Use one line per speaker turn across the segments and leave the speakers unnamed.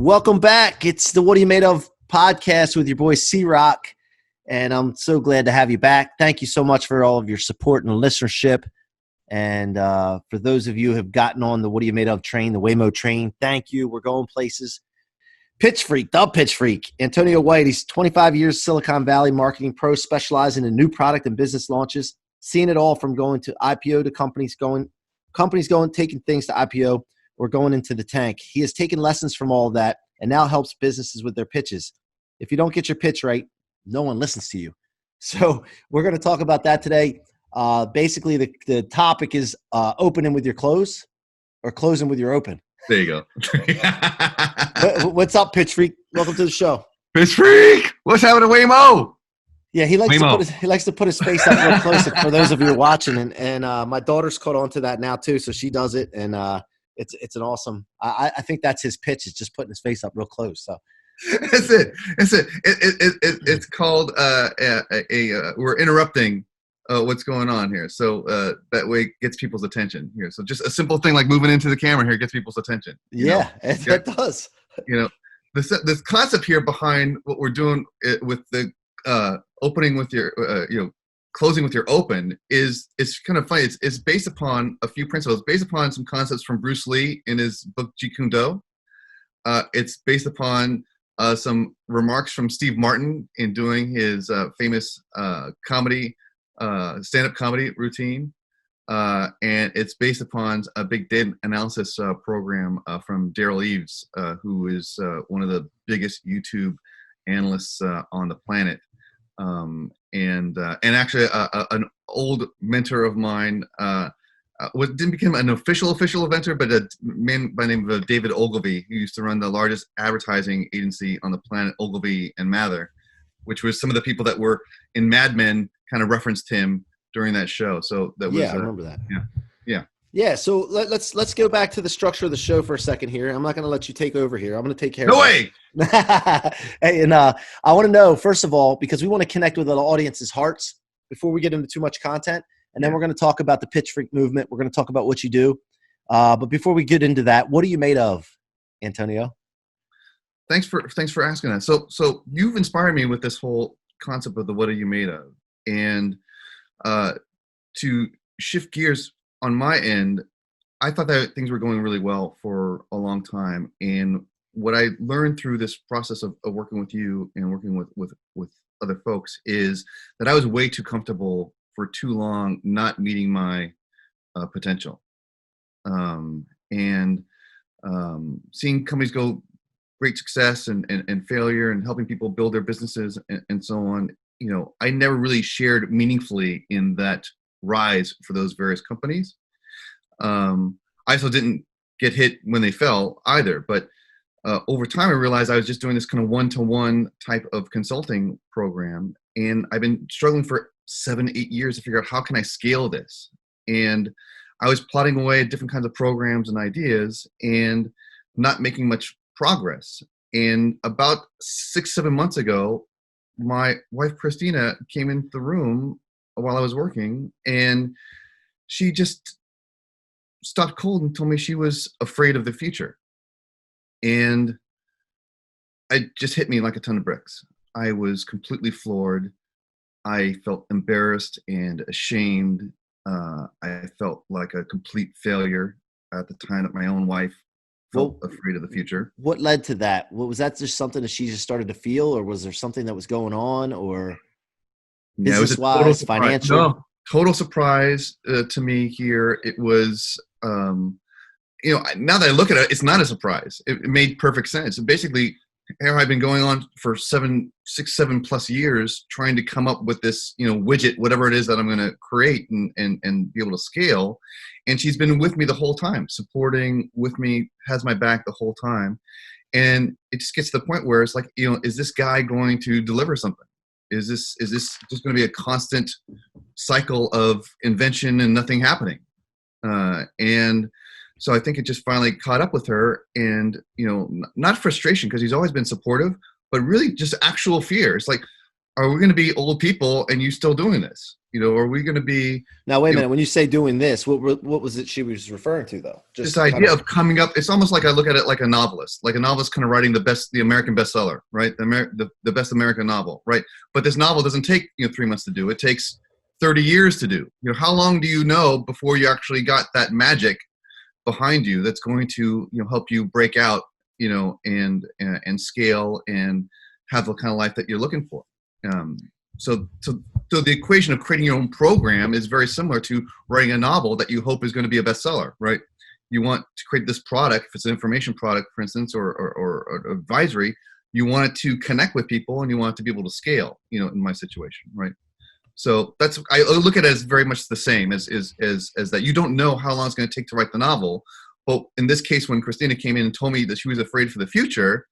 Welcome back. It's the What Are You Made Of podcast with your boy C-Roc, and I'm so glad to have you back. Thank you so much for all of your support and listenership. And for those of you who have gotten on the What Are You Made Of train, the WAYMO train, thank you. We're going places. Pitchfreak, the Pitchfreak, Antonio White. He's 25 years Silicon Valley marketing pro, specializing in new product and business launches, seeing it all from going to IPO to companies going, taking things to IPO or going into the tank. He has taken lessons from all of that and now helps businesses with their pitches. If you don't get your pitch right, no one listens to you. So we're going to talk about that today. Basically, the topic is opening with your close or closing with your open.
There you go.
What's up, Pitchfreak? Welcome to the show.
Pitchfreak! What's happening to WAYMO?
Yeah, he likes to put his face up real close for those of you who are watching, and my daughter's caught on to that now too, so she does it, and it's an awesome. I think that's his pitch, is just putting his face up real close. So
that's it. It's called we're interrupting what's going on here, so that way it gets people's attention here. So just a simple thing like moving into the camera here gets people's attention.
Yeah, it does.
You know, this concept here behind what we're doing with the opening with your closing with your open is kind of funny. It's based upon a few principles. It's based upon some concepts from Bruce Lee in his book Jeet Kune Do. It's based upon some remarks from Steve Martin in doing his famous stand-up comedy routine. And it's based upon a big data analysis program from Daryl Eves, who is one of the biggest YouTube analysts on the planet. And actually an old mentor of mine, didn't become an official mentor, but a man by the name of David Ogilvy, who used to run the largest advertising agency on the planet, Ogilvy and Mather, which was some of the people that were in Mad Men kind of referenced him during that show. So that was,
I remember that.
Yeah.
So let's go back to the structure of the show for a second here. I'm not going to let you take over here. I'm going to take care
No
of
way.
Hey, and I want to know, first of all, because we want to connect with the audience's hearts before we get into too much content. And then we're going to talk about the Pitchfreak movement. We're going to talk about what you do. But before we get into that, what are you made of, Antonio?
Thanks for asking that. So you've inspired me with this whole concept of the what are you made of, and to shift gears on my end, I thought that things were going really well for a long time. And what I learned through this process of working with you and working with other folks is that I was way too comfortable for too long not meeting my potential. Seeing companies go great success and failure and helping people build their businesses and so on, I never really shared meaningfully in that rise for those various companies. I also didn't get hit when they fell either, but over time I realized I was just doing this kind of one-to-one type of consulting program, and I've been struggling for 7-8 years to figure out how can I scale this. And I was plotting away at different kinds of programs and ideas and not making much progress. And about 6-7 months ago, my wife Christina came into the room while I was working, and she just stopped cold and told me she was afraid of the future. And it just hit me like a ton of bricks. I was completely floored. I felt embarrassed and ashamed. I felt like a complete failure at the time that my own wife felt afraid of the future.
What led to that? Was that just something that she just started to feel, or was there something that was going on, or business-wise, financial?
No, total surprise to me here. It was, now that I look at it, it's not a surprise. It made perfect sense. And basically, here I've been going on for 7 plus years trying to come up with this, widget, whatever it is that I'm going to create and be able to scale. And she's been with me the whole time, supporting with me, has my back the whole time. And it just gets to the point where it's like, is this guy going to deliver something? Is this just going to be a constant cycle of invention and nothing happening? And so I think it just finally caught up with her, and, not frustration, because he's always been supportive, but really just actual fear. It's like, are we going to be old people and you still doing this? Are we going to be,
Now, wait a minute. When you say doing this, what was it she was referring to, though?
this idea of coming up? It's almost like I look at it like a novelist kind of writing the American bestseller, right? The best American novel, right? But this novel doesn't take 3 months to do. It takes 30 years to do. How long do you know before you actually got that magic behind you that's going to help you break out, and scale and have the kind of life that you're looking for. So the equation of creating your own program is very similar to writing a novel that you hope is going to be a bestseller, right? You want to create this product, if it's an information product, for instance, or advisory, you want it to connect with people and you want it to be able to scale, in my situation, right? So I look at it as very much the same as that you don't know how long it's going to take to write the novel. But in this case, when Christina came in and told me that she was afraid for the future,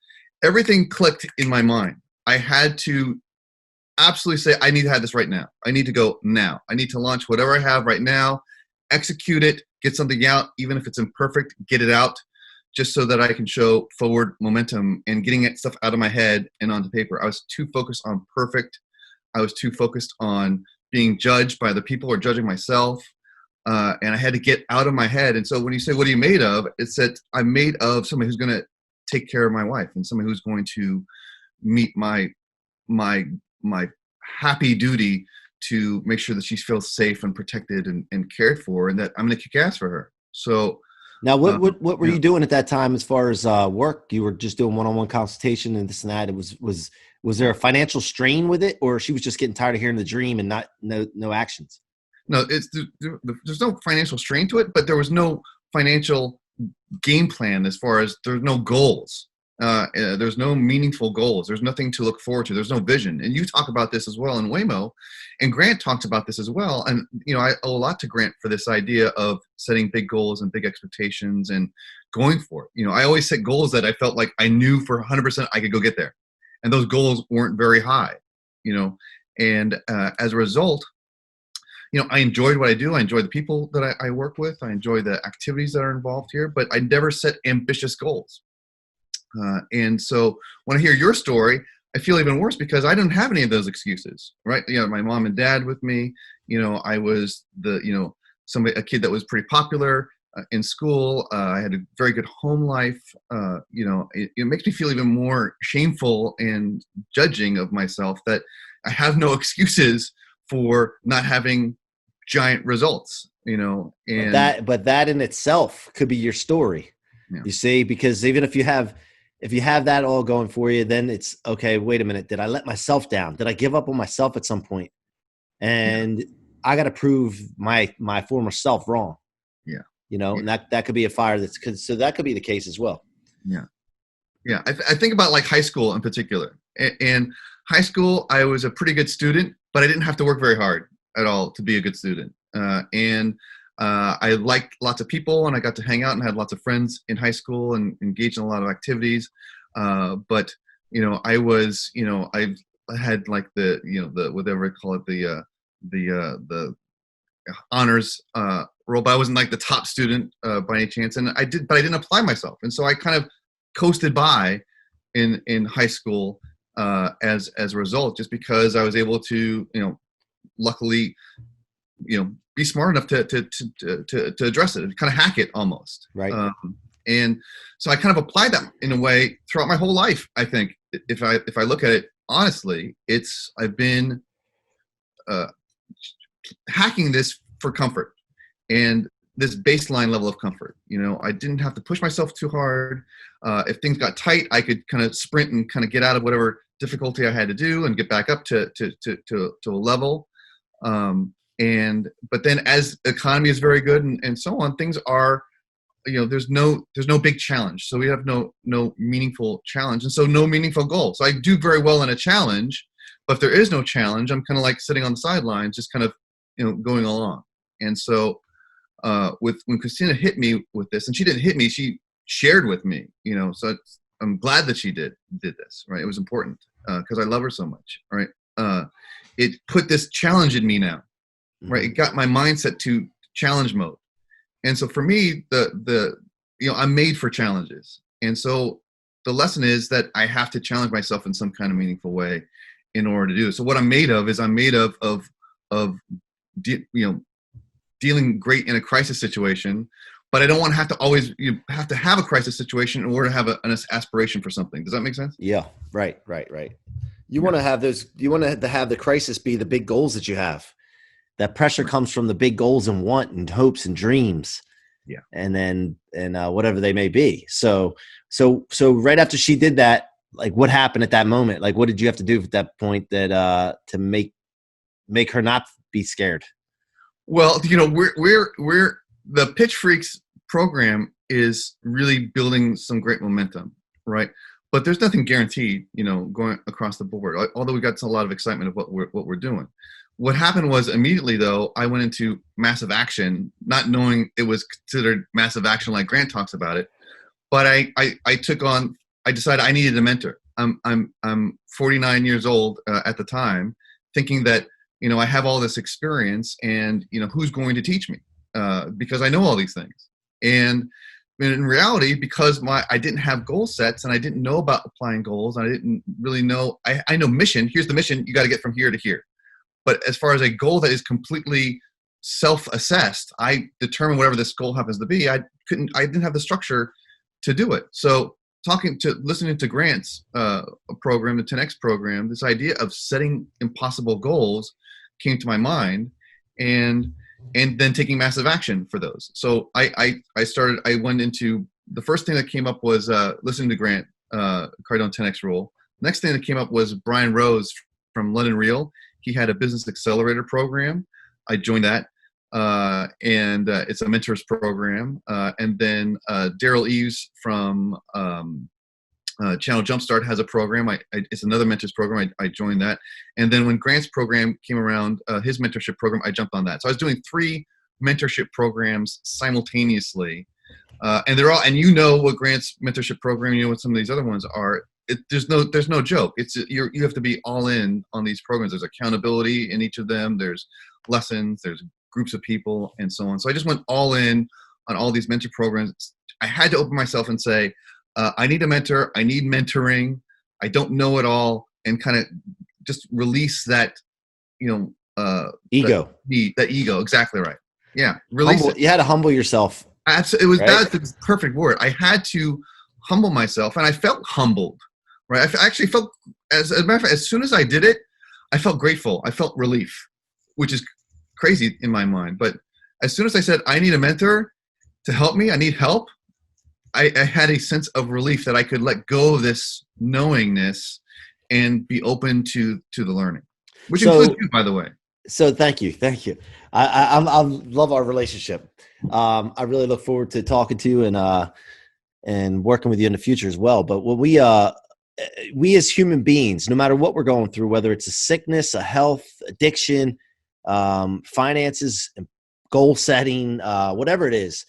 everything clicked in my mind. I had to absolutely say, I need to have this right now. I need to go now. I need to launch whatever I have right now, execute it, get something out, even if it's imperfect, get it out, just so that I can show forward momentum and getting that stuff out of my head and onto paper. I was too focused on perfect. I was too focused on being judged by the people or judging myself. And I had to get out of my head. And so when you say, what are you made of? It's that I'm made of somebody who's going to take care of my wife and somebody who's going to meet my happy duty to make sure that she feels safe and protected and cared for, and that I'm going to kick ass for her. So
now, what were you doing at that time as far as work? You were just doing one-on-one consultation and this and that. It was there a financial strain with it, or she was just getting tired of hearing the dream and no actions?
No, there's no financial strain to it, but there was no financial game plan as far as there's no goals. There's no meaningful goals. There's nothing to look forward to. There's no vision. And you talk about this as well in WAYMO, and Grant talks about this as well. And, I owe a lot to Grant for this idea of setting big goals and big expectations and going for it. I always set goals that I felt like I knew for 100% I could go get there. And those goals weren't very high, and as a result, I enjoyed what I do. I enjoy the people that I work with. I enjoy the activities that are involved here, but I never set ambitious goals. And so when I hear your story, I feel even worse because I didn't have any of those excuses, right? My mom and dad with me, I was a kid that was pretty popular in school. I had a very good home life. It makes me feel even more shameful and judging of myself that I have no excuses for not having giant results, and
but that in itself could be your story. Yeah. You see, because even if you have that all going for you, then it's okay. Wait a minute. Did I let myself down? Did I give up on myself at some point? And I got to prove my former self wrong.
Yeah.
And that could be a fire so that could be the case as well.
Yeah. Yeah. I think about like high school in particular. In high school, I was a pretty good student, but I didn't have to work very hard at all to be a good student. I liked lots of people, and I got to hang out and had lots of friends in high school and engaged in a lot of activities. But I was, I had like the whatever I call it, the honors role, but I wasn't like the top student by any chance. And I didn't apply myself, and so I kind of coasted by in high school as a result, just because I was able to, luckily, be smart enough to address it and kind of hack it almost.
Right.
And so I kind of applied that in a way throughout my whole life. I think if I look at it honestly, I've been hacking this for comfort and this baseline level of comfort. I didn't have to push myself too hard. If things got tight, I could kind of sprint and kind of get out of whatever difficulty I had to do and get back up to a level. But then as the economy is very good and so on, things are, there's no big challenge. So we have no meaningful challenge. And so no meaningful goal. So I do very well in a challenge, but if there is no challenge, I'm kind of like sitting on the sidelines, just kind of, going along. And so, when Christina hit me with this, and she didn't hit me, she shared with me, so I'm glad that she did this, right? It was important, cause I love her so much. Right. It put this challenge in me now. Right. It got my mindset to challenge mode. And so for me, I'm made for challenges. And so the lesson is that I have to challenge myself in some kind of meaningful way. in order to do it. So what I'm made of is I'm made of dealing great in a crisis situation, but I don't want to have to always, you have to have a crisis situation in order to have an aspiration for something. Does that make sense?
Yeah. Right. You want to have those, you want to have the crisis be the big goals that you have. That pressure comes from the big goals and want and hopes and dreams.
Yeah.
And whatever they may be. So right after she did that, like what happened at that moment? Like, what did you have to do at that point that, to make her not be scared?
Well, we're the Pitchfreaks program is really building some great momentum, right? But there's nothing guaranteed, going across the board. Although we got a lot of excitement of what we're doing. What happened was immediately, though, I went into massive action, not knowing it was considered massive action like Grant talks about it. But I decided I needed a mentor. I'm 49 years old at the time, thinking that I have all this experience, and who's going to teach me because I know all these things. And in reality, because I didn't have goal sets and I didn't know about applying goals, and I didn't really know. I know mission. Here's the mission. You got to get from here to here. But as far as a goal that is completely self-assessed, I determine whatever this goal happens to be. I didn't have the structure to do it. So listening to Grant's program, the 10X program, this idea of setting impossible goals came to my mind, and then taking massive action for those. So I went into, the first thing that came up was listening to Grant Cardone 10X rule. Next thing that came up was Brian Rose from London Real. He had a business accelerator program. I joined that. And it's a mentors program. And then Daryl Eves from Channel Jumpstart has a program. It's another mentors program. I joined that. And then when Grant's program came around, his mentorship program, I jumped on that. So I was doing 3 mentorship programs simultaneously. And they're all, and what Grant's mentorship program, what some of these other ones are. There's no joke. You have to be all in on these programs. There's accountability in each of them. There's lessons. There's groups of people, and so on. So I just went all in on all these mentor programs. I had to open myself and say, I need a mentor. I need mentoring. I don't know it all, and kind of just release that,
ego.
That ego. Exactly right. Yeah, release it.
You had to humble yourself.
That's the perfect word. I had to humble myself, and I felt humbled. Right. I actually felt, as a matter of fact, as soon as I did it, I felt grateful. I felt relief, which is crazy in my mind. But as soon as I said, I need a mentor to help me, I need help, I had a sense of relief that I could let go of this knowingness and be open to the learning, which includes you, by the way.
So thank you. I love our relationship. I really look forward to talking to you and working with you in the future as well. But what we as human beings, no matter what we're going through, whether it's a sickness, a health, addiction, finances, goal setting, whatever it is,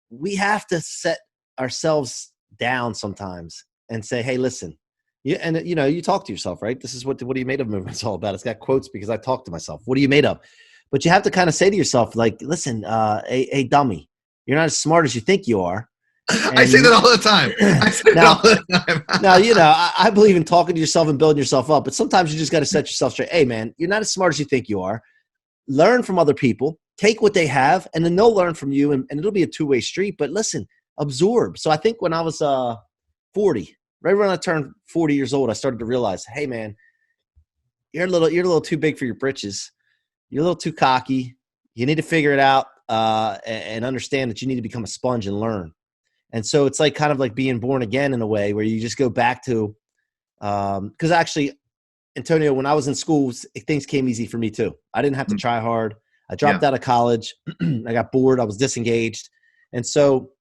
we have to set ourselves down sometimes and say, hey, listen, you talk to yourself, right? This is what are you made of movement's all about. It's got quotes because I talk to myself. What are you made of? But you have to kind of say to yourself, like, listen, hey, dummy, you're not as smart as you think you are.
I say that all the time.
Now, I believe in talking to yourself and building yourself up, but sometimes you just got to set yourself straight. Hey, man, you're not as smart as you think you are. Learn from other people, take what they have, and then they'll learn from you, and it'll be a two-way street. But listen, absorb. So I think when I was 40, right when I turned 40 years old, I started to realize, hey, man, you're a little too big for your britches. You're a little too cocky. You need to figure it out and understand that you need to become a sponge and learn. And so it's like kind of like being born again in a way where you just go back to because actually, Antonio, when I was in school, things came easy for me too. I didn't have to try hard. I dropped out of college. I got bored. I was disengaged. And so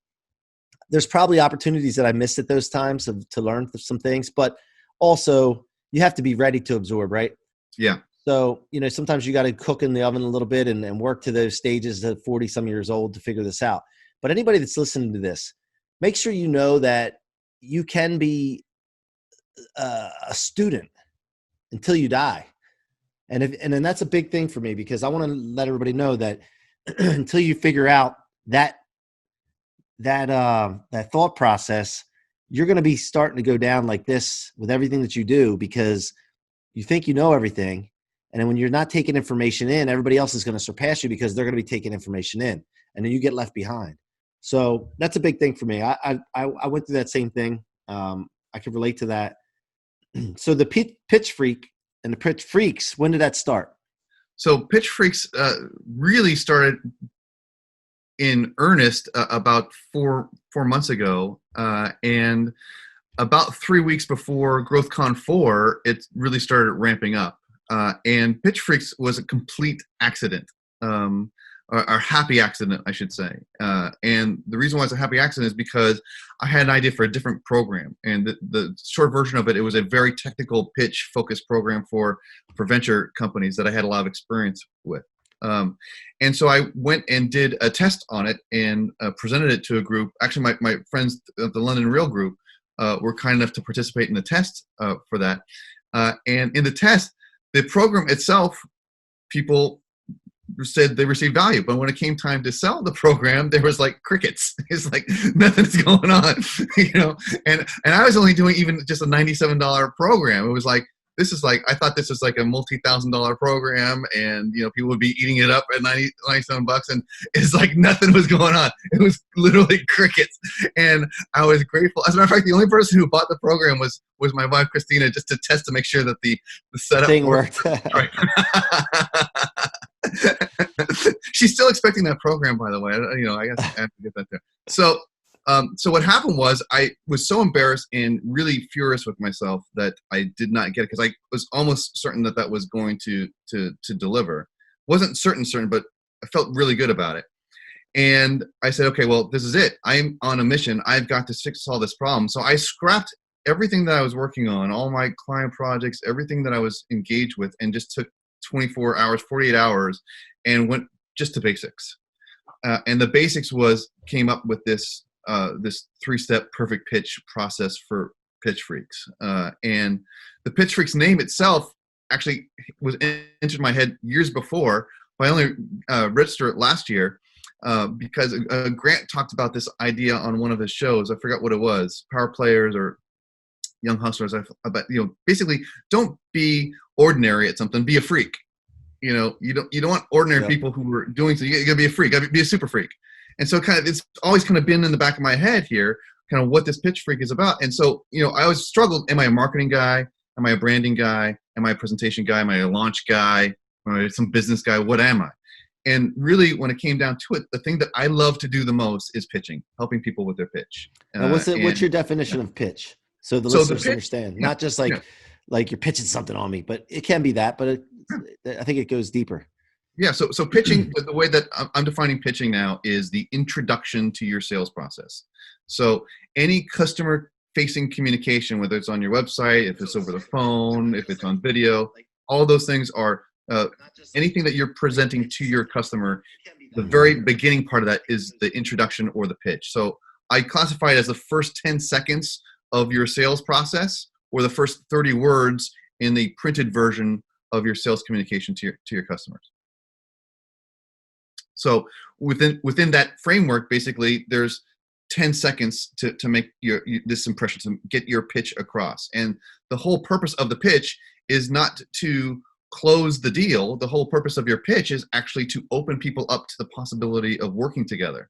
there's probably opportunities that I missed at those times to learn some things, but also you have to be ready to absorb, right?
Yeah.
So, sometimes you got to cook in the oven a little bit and work to those stages at 40 some years old to figure this out. But anybody that's listening to this, make sure you know that you can be a student until you die. And then that's a big thing for me because I want to let everybody know that until you figure out that thought process, you're going to be starting to go down like this with everything that you do because you think you know everything. And then when you're not taking information in, everybody else is going to surpass you because they're going to be taking information in, and then you get left behind. So that's a big thing for me. I went through that same thing. I could relate to that. So the Pitch Freak and the Pitch Freaks, when did that start?
So Pitchfreaks really started in earnest about four months ago, and about 3 weeks before GrowthCon 4, it really started ramping up. And Pitchfreaks was a complete accident, or happy accident, I should say. And the reason why it's a happy accident is because I had an idea for a different program. And the short version of it, it was a very technical pitch-focused program for venture companies that I had a lot of experience with. And so I went and did a test on it and presented it to a group. Actually, my friends at the London Real Group were kind enough to participate in the test for that. And in the test, the program itself, people said they received value, but when it came time to sell the program, there was like crickets. It's like nothing's going on, you know. And I was only doing even just a $97 program. It was like, this is like, I thought this was like a multi-$1,000 program, and you know, people would be eating it up at $97, and it's like nothing was going on. It was literally crickets, and I was grateful. As a matter of fact, the only person who bought the program was my wife Christina, just to test to make sure that the setup
thing worked.
Right. She's still expecting that program, by the way. You know, I guess I have to get that there. So what happened was I was so embarrassed and really furious with myself that I did not get it, because I was almost certain that was going to deliver. Wasn't certain, but I felt really good about it. And I said, okay, well, this is it. I'm on a mission. I've got to solve this problem. So I scrapped everything that I was working on, all my client projects, everything that I was engaged with, and just took 24 hours, 48 hours, and went just to basics. And the basics came up with this 3-step perfect pitch process for Pitchfreaks. And the Pitchfreaks name itself actually was entered my head years before, but I only registered it last year because Grant talked about this idea on one of his shows. I forgot what it was, Power Players or Young Hustlers. About, you know, basically, don't be ordinary at something, be a freak. You know, you don't want ordinary people who are doing something. You gotta be a freak, gotta be a super freak. And so it's always kind of been in the back of my head here, kind of what this Pitch Freak is about. And so, you know, I always struggled. Am I a marketing guy? Am I a branding guy? Am I a presentation guy? Am I a launch guy? Am I some business guy? What am I? And really, when it came down to it, the thing that I love to do the most is pitching, helping people with their pitch.
Now, what's your definition of pitch? So the listeners understand, not just like you're pitching something on me, but it can be that, but I think it goes deeper.
Yeah. So pitching, the way that I'm defining pitching now is the introduction to your sales process. So any customer facing communication, whether it's on your website, if it's over the phone, if it's on video, all those things are anything that you're presenting to your customer. The very beginning part of that is the introduction or the pitch. So I classify it as the first 10 seconds of your sales process, or the first 30 words in the printed version of your sales communication to your customers. So within that framework, basically, there's 10 seconds to make this impression, to get your pitch across. And the whole purpose of the pitch is not to close the deal. The whole purpose of your pitch is actually to open people up to the possibility of working together.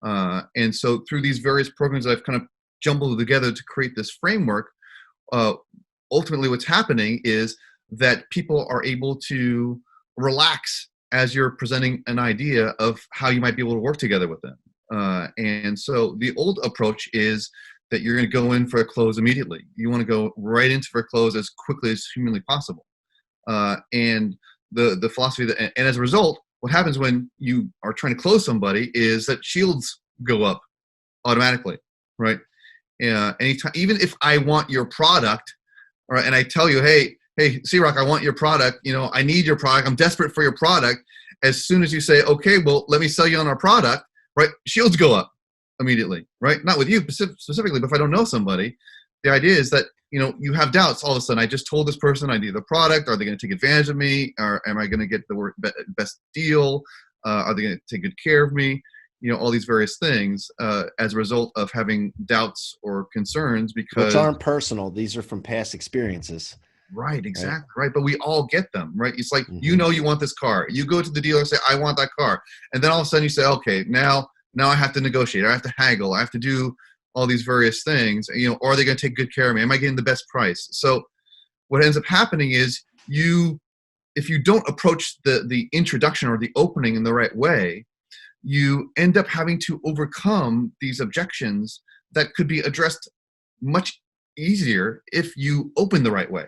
And so through these various programs that I've kind of jumbled together to create this framework, ultimately what's happening is that people are able to relax as you're presenting an idea of how you might be able to work together with them. And so the old approach is that you're going to go in for a close immediately. You want to go right into for a close as quickly as humanly possible. And the philosophy that, and as a result, what happens when you are trying to close somebody is that shields go up automatically, right? Anytime, even if I want your product, all right, and I tell you, hey, C-Roc, I want your product. You know, I need your product. I'm desperate for your product. As soon as you say, okay, well, let me sell you on our product, right? Shields go up immediately, right? Not with you specifically, but if I don't know somebody, the idea is that, you know, you have doubts. All of a sudden, I just told this person I need the product. Are they going to take advantage of me? Or am I going to get the best deal? Are they going to take good care of me? You know, all these various things as a result of having doubts or concerns, because
which aren't personal. These are from past experiences.
Right,
right?
exactly, right. But we all get them, right? It's like,
Mm-hmm.
you know, you want this car. You go to the dealer and say, I want that car. And then all of a sudden you say, okay, now I have to negotiate. I have to haggle. I have to do all these various things. You know, are they going to take good care of me? Am I getting the best price? So what ends up happening is if you don't approach the introduction or the opening in the right way, you end up having to overcome these objections that could be addressed much easier if you open the right way.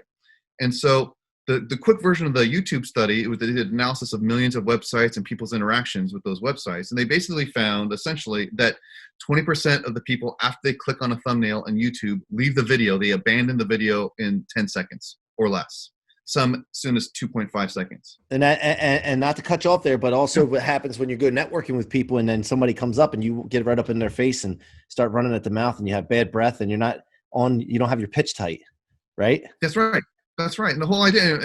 And so the quick version of the YouTube study, it was they did analysis of millions of websites and people's interactions with those websites. And they basically found essentially that 20% of the people, after they click on a thumbnail on YouTube, leave the video. They abandon the video in 10 seconds or less. Some as soon as 2.5 seconds.
And not to cut you off there, but also what happens when you go networking with people and then somebody comes up and you get right up in their face and start running at the mouth and you have bad breath and you don't have your pitch tight, right?
That's right. That's right. And the whole idea,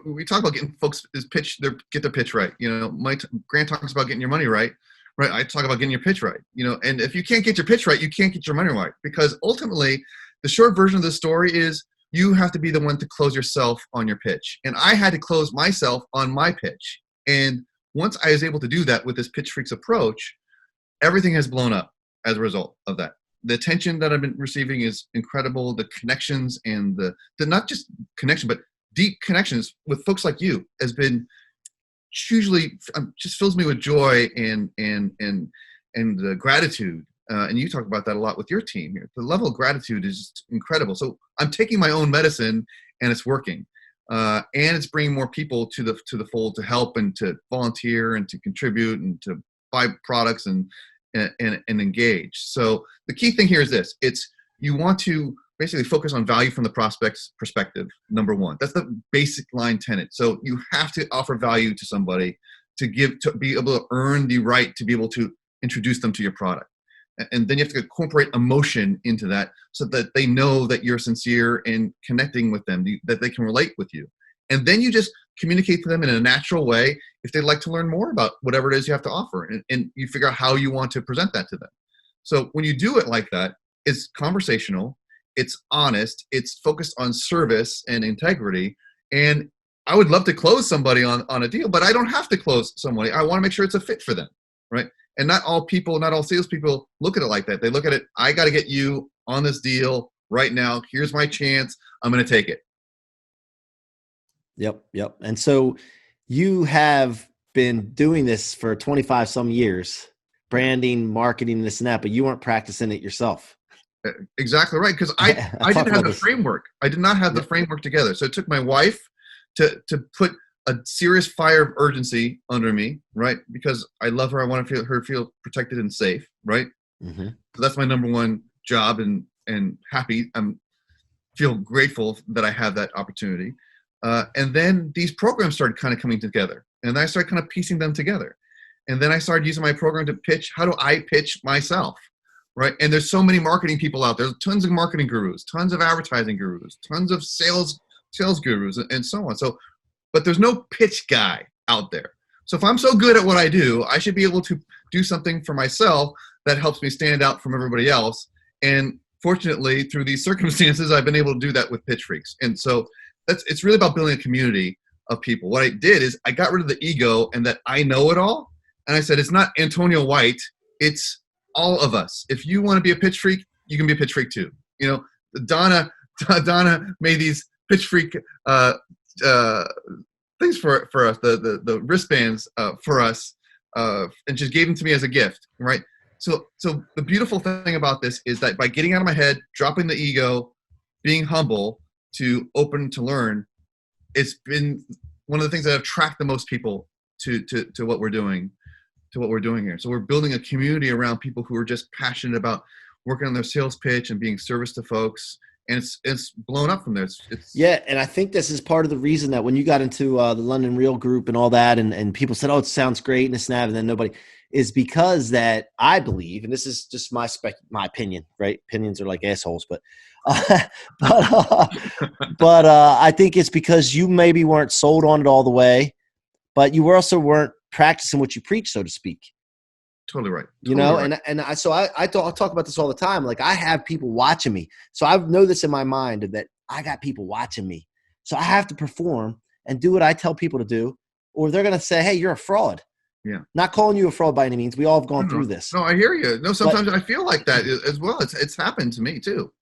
we talk about getting folks get their pitch right. You know, Grant talks about getting your money right. Right. I talk about getting your pitch right. You know, and if you can't get your pitch right, you can't get your money right, because ultimately the short version of the story is you have to be the one to close yourself on your pitch. And I had to close myself on my pitch. And once I was able to do that with this Pitchfreaks approach, everything has blown up as a result of that. The attention that I've been receiving is incredible. The connections and the not just connection, but deep connections with folks like you has been hugely, just fills me with joy and gratitude. And you talk about that a lot with your team here. The level of gratitude is just incredible. So I'm taking my own medicine and it's working. And it's bringing more people to the fold to help and to volunteer and to contribute and to buy products and engage. So the key thing here is this: you want to basically focus on value from the prospect's perspective. Number one, that's the basic line tenet. So you have to offer value to somebody to be able to earn the right to be able to introduce them to your product. And then you have to incorporate emotion into that so that they know that you're sincere in connecting with them, that they can relate with you. And then you just communicate to them in a natural way if they'd like to learn more about whatever it is you have to offer. And you figure out how you want to present that to them. So when you do it like that, it's conversational, it's honest, it's focused on service and integrity. And I would love to close somebody on a deal, but I don't have to close somebody. I want to make sure it's a fit for them, right? And not all salespeople look at it like that. They look at it, I got to get you on this deal right now. Here's my chance. I'm going to take it.
Yep. And so you have been doing this for 25 some years, branding, marketing, this and that, but you weren't practicing it yourself.
Exactly right. Because I didn't have the framework. I did not have the framework together. So it took my wife to put a serious fire of urgency under me, right? Because I love her. I want to feel protected and safe, right? Mm-hmm. So that's my number one job, and happy. Feel grateful that I have that opportunity. And then these programs started kind of coming together, and I started kind of piecing them together. And then I started using my program to pitch. How do I pitch myself, right? And there's so many marketing people out there. There's tons of marketing gurus, tons of advertising gurus, tons of sales gurus, and so on. So, but there's no pitch guy out there. So if I'm so good at what I do, I should be able to do something for myself that helps me stand out from everybody else. And fortunately, through these circumstances, I've been able to do that with Pitchfreaks. And so it's really about building a community of people. What I did is I got rid of the ego and that I know it all. And I said, it's not Antonio White, it's all of us. If you want to be a pitch freak, you can be a pitch freak too. You know, Donna made these pitch freak things for us, the wristbands for us, and just gave them to me as a gift, right? So the beautiful thing about this is that by getting out of my head, dropping the ego, being humble, to open to learn, it's been one of the things that have attracted the most people to what we're doing, here. So we're building a community around people who are just passionate about working on their sales pitch and being service to folks. And it's blown up from there.
Yeah, and I think this is part of the reason that when you got into the London Real Group and all that, and people said, "Oh, it sounds great," and this and that, and then nobody, is because that I believe, and this is just my opinion, right? Opinions are like assholes, but I think it's because you maybe weren't sold on it all the way, but you also weren't practicing what you preach, so to speak.
Totally right.
You know, right. And I talk about this all the time. Like I have people watching me. So I know this in my mind that I got people watching me. So I have to perform and do what I tell people to do, or they're going to say, hey, you're a fraud.
Yeah.
Not calling you a fraud by any means. We all have gone through this.
No, I hear you. No, sometimes I feel like that as well. It's happened to me too.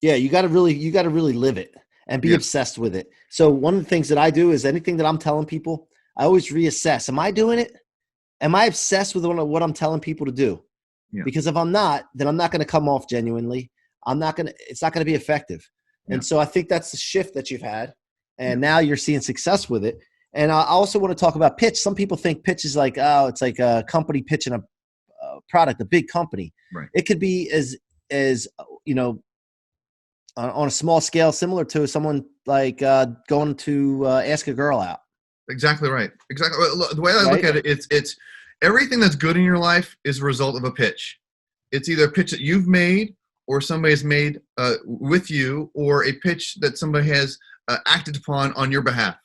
Yeah, you got to really live it and be obsessed with it. So one of the things that I do is anything that I'm telling people, I always reassess. Am I doing it? Am I obsessed with what I'm telling people to do? Yeah. Because if I'm not, then I'm not going to come off genuinely. It's not going to be effective. Yeah. And so I think that's the shift that you've had. And now you're seeing success with it. And I also want to talk about pitch. Some people think pitch is like, it's like a company pitching a product, a big company.
Right.
It could be as on a small scale, similar to someone like going to ask a girl out.
Exactly right. Exactly. The way I look at it, it's everything that's good in your life is a result of a pitch. It's either a pitch that you've made or somebody's made with you, or a pitch that somebody has acted upon on your behalf,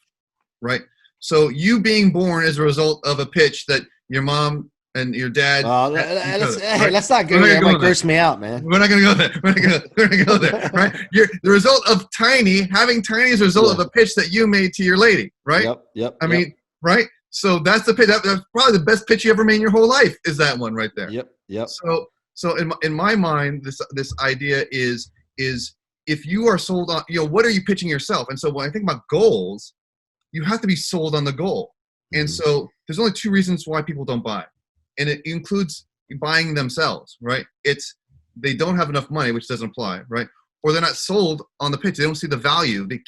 right? So you being born is a result of a pitch that your mom and your dad.
Let's not go there. It might gross me out, man.
We're not going to go there. We're not going to go there, right? The result of having Tiny is a result of a pitch that you made to your lady, right?
Yep.
I mean, right? So that's the pitch. That's probably the best pitch you ever made in your whole life is that one right there.
Yep.
So in my mind, this idea is if you are sold on, what are you pitching yourself? And so when I think about goals, you have to be sold on the goal. And so there's only two reasons why people don't buy. And it includes buying themselves, right? It's they don't have enough money, which doesn't apply, right? Or they're not sold on the pitch. They don't see the value. They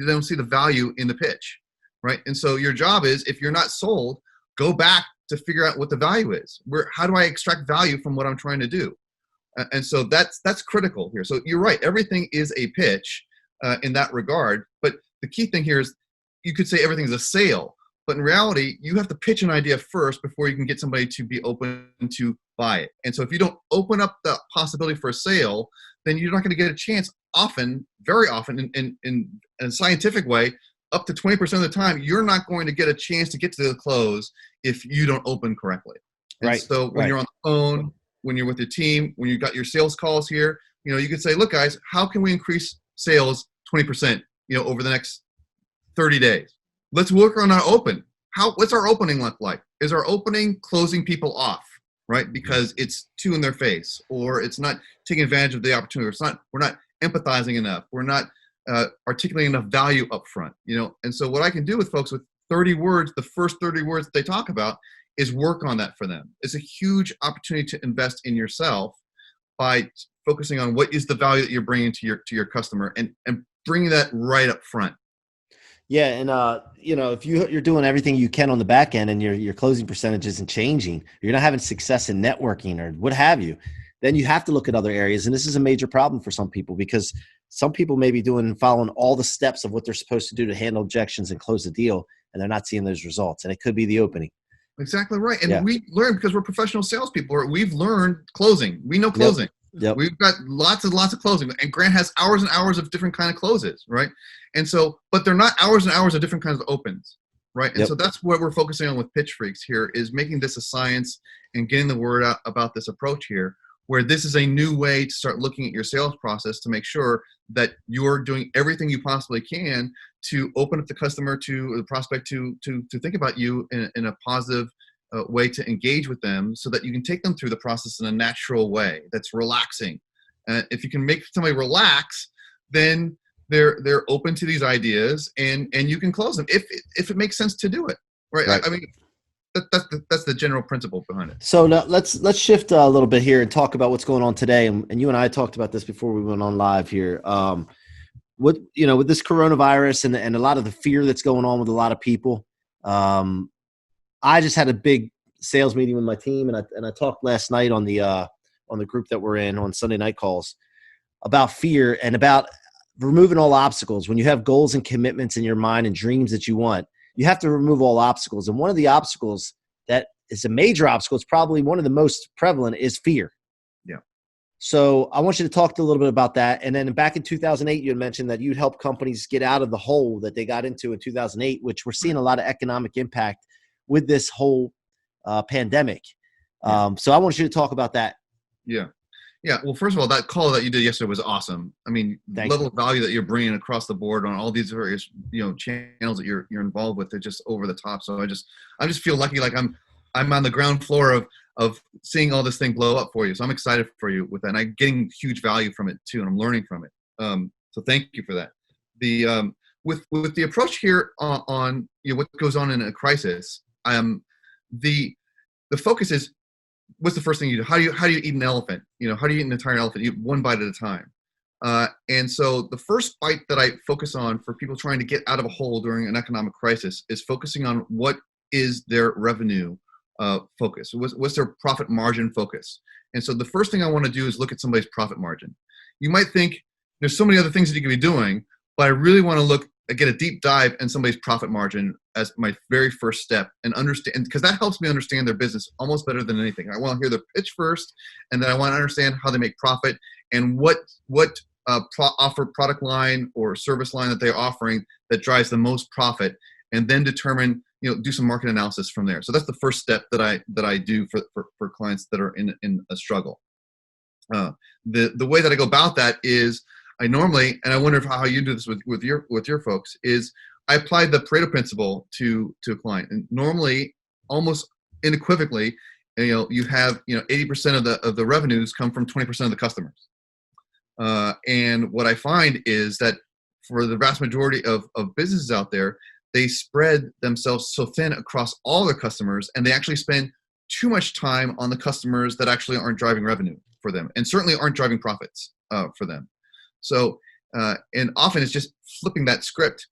don't see the value in the pitch, right? And so your job is, if you're not sold, go back to figure out what the value is. How do I extract value from what I'm trying to do? And so that's critical here. So you're right. Everything is a pitch in that regard. But the key thing here is you could say everything is a sale. But in reality, you have to pitch an idea first before you can get somebody to be open to buy it. And so if you don't open up the possibility for a sale, then you're not going to get a chance very often in a scientific way, up to 20% of the time, you're not going to get a chance to get to the close if you don't open correctly. And
right.
So when you're on the phone, when you're with your team, when you've got your sales calls here, you could say, look, guys, how can we increase sales 20%, over the next 30 days? Let's work on our open. What's our opening look like? Is our opening closing people off, right? Because it's too in their face, or it's not taking advantage of the opportunity. We're not empathizing enough. We're not articulating enough value up front, And so what I can do with folks with 30 words, the first 30 words that they talk about, is work on that for them. It's a huge opportunity to invest in yourself by focusing on what is the value that you're bringing to your customer and bringing that right up front.
Yeah, and if you're doing everything you can on the back end and your closing percentage isn't changing, you're not having success in networking or what have you, then you have to look at other areas. And this is a major problem for some people, because some people may be following all the steps of what they're supposed to do to handle objections and close the deal, and they're not seeing those results. And it could be the opening.
Exactly right. And we learn, because we're professional salespeople, we've learned closing. We know closing.
Yep.
We've got lots and lots of closing, and Grant has hours and hours of different kind of closes, right? And so, but they're not hours and hours of different kinds of opens, right? And so that's what we're focusing on with Pitchfreaks here, is making this a science and getting the word out about this approach here, where this is a new way to start looking at your sales process to make sure that you're doing everything you possibly can to open up the customer, to the prospect, to think about you in a positive way, to engage with them, so that you can take them through the process in a natural way that's relaxing. If you can make somebody relax, then they're open to these ideas, and you can close them if it makes sense to do it, right? I mean, that's the general principle behind it.
So now let's shift a little bit here and talk about what's going on today. And you and I talked about this before we went on live here. With this coronavirus and a lot of the fear that's going on with a lot of people. I just had a big sales meeting with my team, and I talked last night on the group that we're in on Sunday night calls about fear and about removing all obstacles. When you have goals and commitments in your mind and dreams that you want, you have to remove all obstacles. And one of the obstacles that is a major obstacle, it's probably one of the most prevalent, is fear.
Yeah.
So I want you to talk a little bit about that. And then back in 2008, you had mentioned that you'd help companies get out of the hole that they got into in 2008, which we're seeing a lot of economic impact with this whole pandemic. So I want you to talk about that.
Yeah. Yeah. Well, first of all, that call that you did yesterday was awesome. I mean, the
Thank
level
you.
of value that you're bringing across the board on all these various, channels that you're involved with, they're just over the top. So I just feel lucky. Like I'm on the ground floor of seeing all this thing blow up for you. So I'm excited for you with that. And I'm getting huge value from it too. And I'm learning from it. So thank you for that. The, with the approach here on what goes on in a crisis, the focus is, what's the first thing you do? How do you eat an elephant? How do you eat an entire elephant? You eat one bite at a time. And so the first bite that I focus on for people trying to get out of a hole during an economic crisis is focusing on what is their revenue focus. What's their profit margin focus? And so the first thing I want to do is look at somebody's profit margin. You might think there's so many other things that you could be doing, but I really want to get a deep dive in somebody's profit margin as my very first step and understand, because that helps me understand their business almost better than anything. I want to hear their pitch first, and then I want to understand how they make profit and what offer product line or service line that they're offering that drives the most profit, and then determine, do some market analysis from there. So that's the first step that I do for clients that are in a struggle. The way that I go about that is I normally, and I wonder how you do this with your folks, is I apply the Pareto principle to a client. And normally, almost unequivocally, you have 80% of the revenues come from 20% of the customers. And what I find is that for the vast majority of businesses out there, they spread themselves so thin across all their customers, and they actually spend too much time on the customers that actually aren't driving revenue for them, and certainly aren't driving profits for them. So, and often it's just flipping that script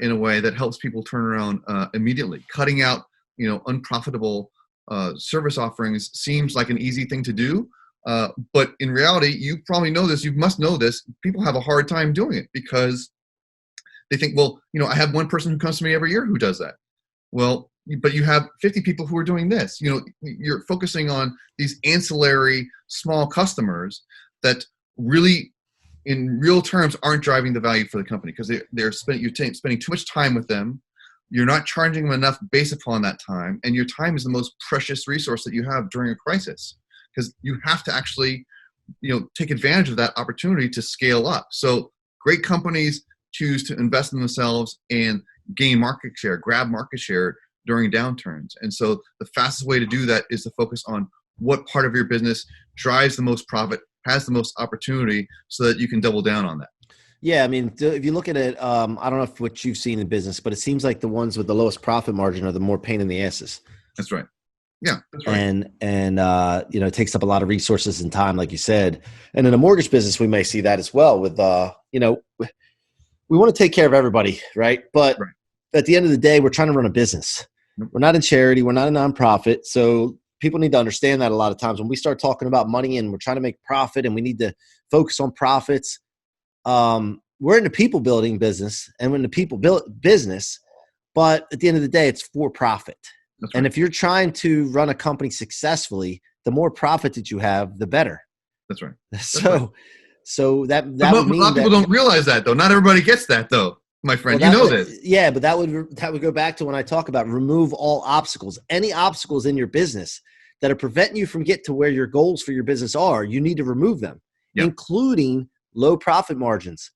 in a way that helps people turn around immediately. Cutting out, unprofitable service offerings seems like an easy thing to do, but in reality, you probably know this. You must know this. People have a hard time doing it because they think, well, I have one person who comes to me every year who does that. Well, but you have 50 people who are doing this. You're focusing on these ancillary small customers that really, in real terms, aren't driving the value for the company because you're spending too much time with them. You're not charging them enough based upon that time, and your time is the most precious resource that you have during a crisis because you have to actually, take advantage of that opportunity to scale up. So great companies choose to invest in themselves and gain market share, grab market share during downturns. And so the fastest way to do that is to focus on what part of your business drives the most profit, has the most opportunity, so that you can double down on that.
Yeah, I mean, if you look at it, I don't know if what you've seen in business, but it seems like the ones with the lowest profit margin are the more pain in the asses.
That's right. Yeah, that's right.
And it takes up a lot of resources and time, like you said. And in a mortgage business, we may see that as well. With we want to take care of everybody, right? But at the end of the day, we're trying to run a business. We're not in charity. We're not a nonprofit. So people need to understand that a lot of times when we start talking about money and we're trying to make profit and we need to focus on profits, we're in the people building business and we're in the people business, but at the end of the day, it's for profit.
Right.
And if you're trying to run a company successfully, the more profit that you have, the better.
That's right.
So that would mean
a lot of people don't realize that, though. Not everybody gets that, though, my friend. This.
Yeah, but that would go back to when I talk about remove all obstacles. Any obstacles in your business that are preventing you from getting to where your goals for your business are, you need to remove them, including low profit margins.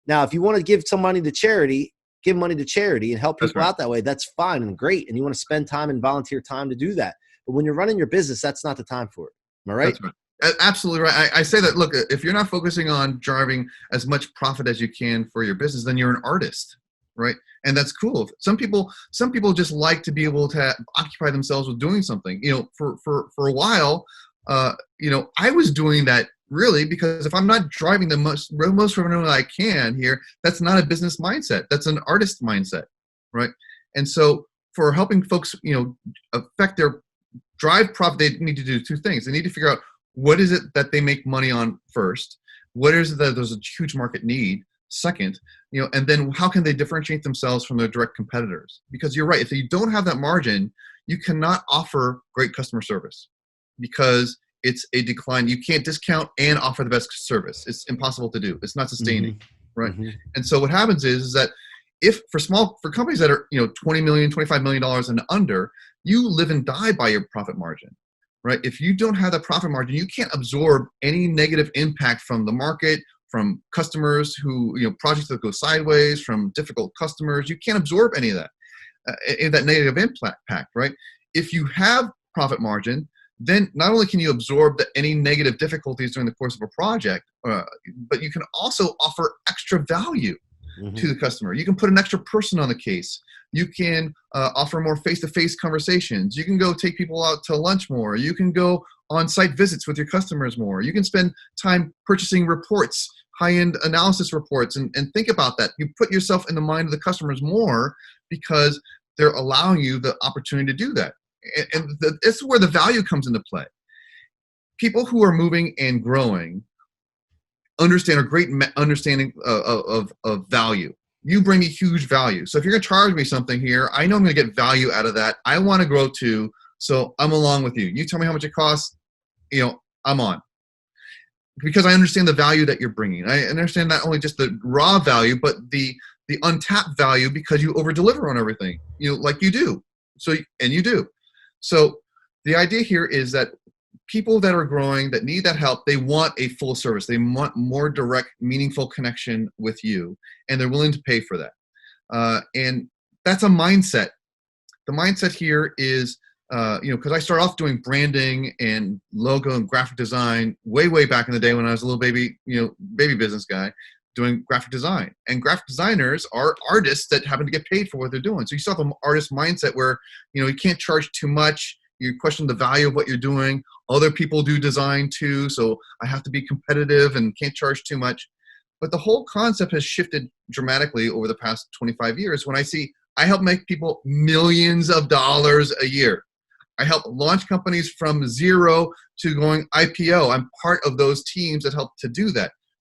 Now, if you want to give some money to charity, give money to charity and help people out that way. That's fine and great. And you want to spend time and volunteer time to do that. But when you're running your business, that's not the time for it. Am I right?
That's right. Absolutely right. I say that, look, if you're not focusing on driving as much profit as you can for your business, then you're an artist, right? And that's cool. Some people just like to be able to occupy themselves with doing something. For a while, I was doing that really because if I'm not driving the most revenue that I can here, that's not a business mindset. That's an artist mindset, right? And so for helping folks, affect their drive profit, they need to do two things. They need to figure out what is it that they make money on first? What is it that there's a huge market need? Second, and then how can they differentiate themselves from their direct competitors? Because you're right, if you don't have that margin, you cannot offer great customer service because it's a decline. You can't discount and offer the best service. It's impossible to do. It's not sustaining, right? Mm-hmm. And so what happens is that if for companies that are $20 million, $25 million and under, you live and die by your profit margin. right? If you don't have the profit margin, you can't absorb any negative impact from the market, from customers who, projects that go sideways, from difficult customers. You can't absorb any of that, that negative impact, right? If you have profit margin, then not only can you absorb any negative difficulties during the course of a project, but you can also offer extra value to the customer. You can put an extra person on the case. You can offer more face-to-face conversations. You can go take people out to lunch more. You can go on site visits with your customers more. You can spend time purchasing reports, high-end analysis reports, and think about that. You put yourself in the mind of the customers more because they're allowing you the opportunity to do that. And this is where the value comes into play. People who are moving and growing understand a great understanding of value. You bring me huge value. So if you're going to charge me something here, I know I'm going to get value out of that. I want to grow too, so I'm along with you. You tell me how much it costs, I'm on. Because I understand the value that you're bringing. I understand not only just the raw value, but the untapped value, because you over-deliver on everything, like you do. And you do. So the idea here is that people that are growing, that need that help, they want a full service. They want more direct, meaningful connection with you, and they're willing to pay for that. And that's a mindset. The mindset here is, because I started off doing branding and logo and graphic design way back in the day when I was a little baby business guy doing graphic design. And graphic designers are artists that happen to get paid for what they're doing. So you still have an artist mindset where, you can't charge too much. You question the value of what you're doing. Other people do design too, so I have to be competitive and can't charge too much. But the whole concept has shifted dramatically over the past 25 years when I help make people millions of dollars a year. I help launch companies from zero to going IPO. I'm part of those teams that help to do that.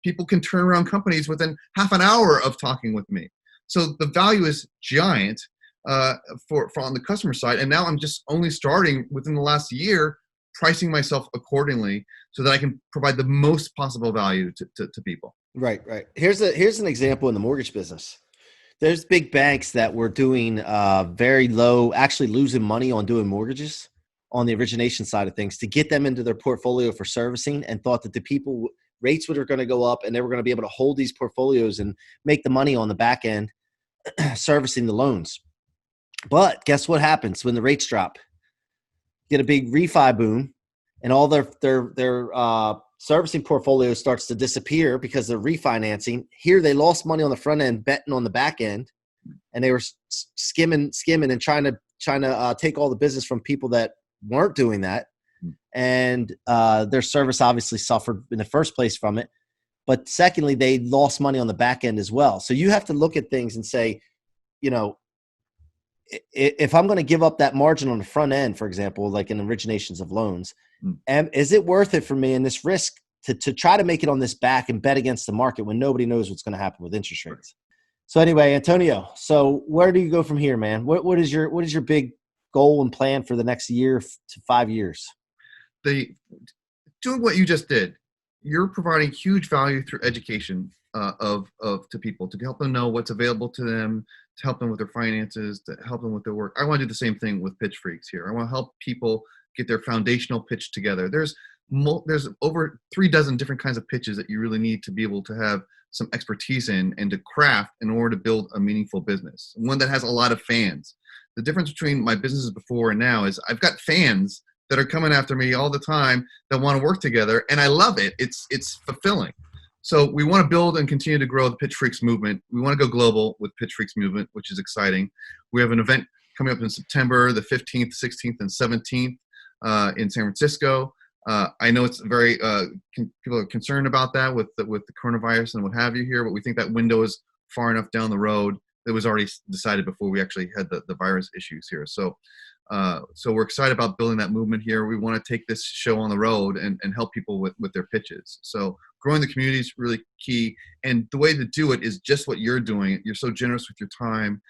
People can turn around companies within half an hour of talking with me. So the value is giant for on the customer side. And now I'm just only starting within the last year, pricing myself accordingly so that I can provide the most possible value to people.
Right. Here's an example in the mortgage business. There's big banks that were doing very low, actually losing money on doing mortgages on the origination side of things to get them into their portfolio for servicing, and thought that the people rates were going to go up and they were going to be able to hold these portfolios and make the money on the back end servicing the loans. But guess what happens when the rates drop? Get a big refi boom, and all their servicing portfolio starts to disappear because they're refinancing. Here they lost money on the front end, betting on the back end, and they were skimming and trying to take all the business from people that weren't doing that. And their service obviously suffered in the first place from it. But secondly, they lost money on the back end as well. So you have to look at things and say, if I'm going to give up that margin on the front end, for example, like in originations of loans, is it worth it for me in this risk to try to make it on this back and bet against the market when nobody knows what's going to happen with interest rates? So anyway, Antonio, so where do you go from here, man? What is your big goal and plan for the next year to 5 years?
Doing what you just did, you're providing huge value through education to people, to help them know what's available to them, to help them with their finances, to help them with their work. I want to do the same thing with Pitchfreaks here. I want to help people get their foundational pitch together. There's over 36 different kinds of pitches that you really need to be able to have some expertise in and to craft in order to build a meaningful business, one that has a lot of fans. The difference between my businesses before and now is I've got fans that are coming after me all the time that want to work together, and I love it. It's fulfilling. So we want to build and continue to grow the Pitchfreaks movement. We want to go global with Pitchfreaks movement, which is exciting. We have an event coming up in September, the 15th, 16th, and 17th in San Francisco. I know it's very people are concerned about that with the coronavirus and what have you here, but we think that window is far enough down the road. It was already decided before we actually had the virus issues here. So we're excited about building that movement here. We want to take this show on the road and help people with their pitches. So growing the community is really key. And the way to do it is just what you're doing. You're so generous with your time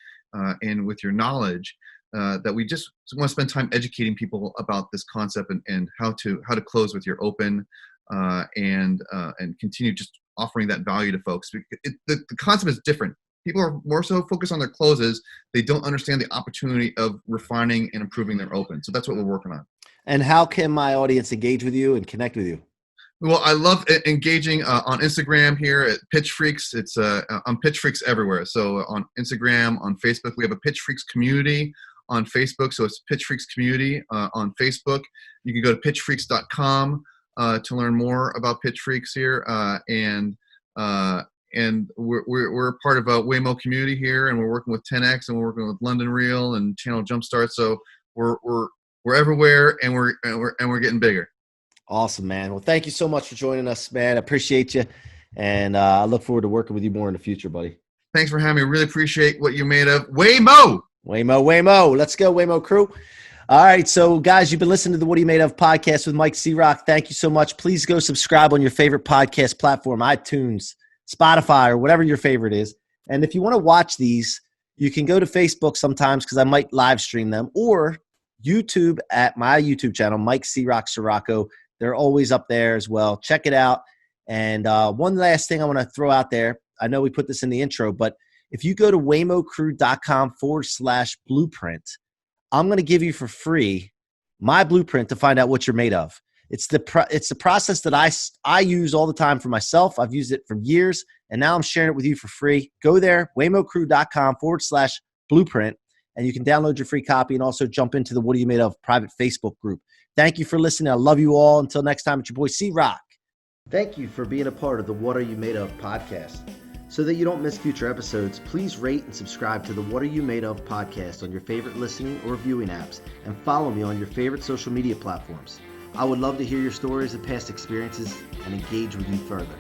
and with your knowledge that we just want to spend time educating people about this concept and how to close with your open and continue just offering that value to folks. The concept is different. People are more so focused on their closes. They don't understand the opportunity of refining and improving their open. So that's what we're working on.
And how can my audience engage with you and connect with you?
Well, I love engaging on Instagram here at Pitchfreaks. It's on Pitchfreaks everywhere. So on Instagram, on Facebook, we have a Pitchfreaks community on Facebook. So it's Pitchfreaks community on Facebook. You can go to pitchfreaks.com to learn more about Pitchfreaks here. And we're a part of a WAYMO community here, and we're working with 10X, and we're working with London Real and Channel Jumpstart. So we're everywhere, and we're getting bigger.
Awesome, man. Well, thank you so much for joining us, man. I appreciate you. And I look forward to working with you more in the future, buddy.
Thanks for having me. Really appreciate what you're made of. WAYMO!
WAYMO, WAYMO. Let's go, WAYMO crew. All right. So, guys, you've been listening to the What Are You Made Of podcast with Mike C-Roc. Thank you so much. Please go subscribe on your favorite podcast platform, iTunes, Spotify, or whatever your favorite is. And if you want to watch these, you can go to Facebook sometimes because I might live stream them, or YouTube at my YouTube channel, Mike C-Roc Ciorrocco. They're always up there as well. Check it out. And one last thing I want to throw out there. I know we put this in the intro, but if you go to waymocrew.com/blueprint, I'm going to give you for free my blueprint to find out what you're made of. It's the process that I use all the time for myself. I've used it for years, and now I'm sharing it with you for free. Go there, waymocrew.com/blueprint, and you can download your free copy and also jump into the What Are You Made Of private Facebook group. Thank you for listening. I love you all. Until next time, it's your boy C-Roc. Thank you for being a part of the What Are You Made Of podcast. So that you don't miss future episodes, please rate and subscribe to the What Are You Made Of podcast on your favorite listening or viewing apps, and follow me on your favorite social media platforms. I would love to hear your stories and past experiences and engage with you further.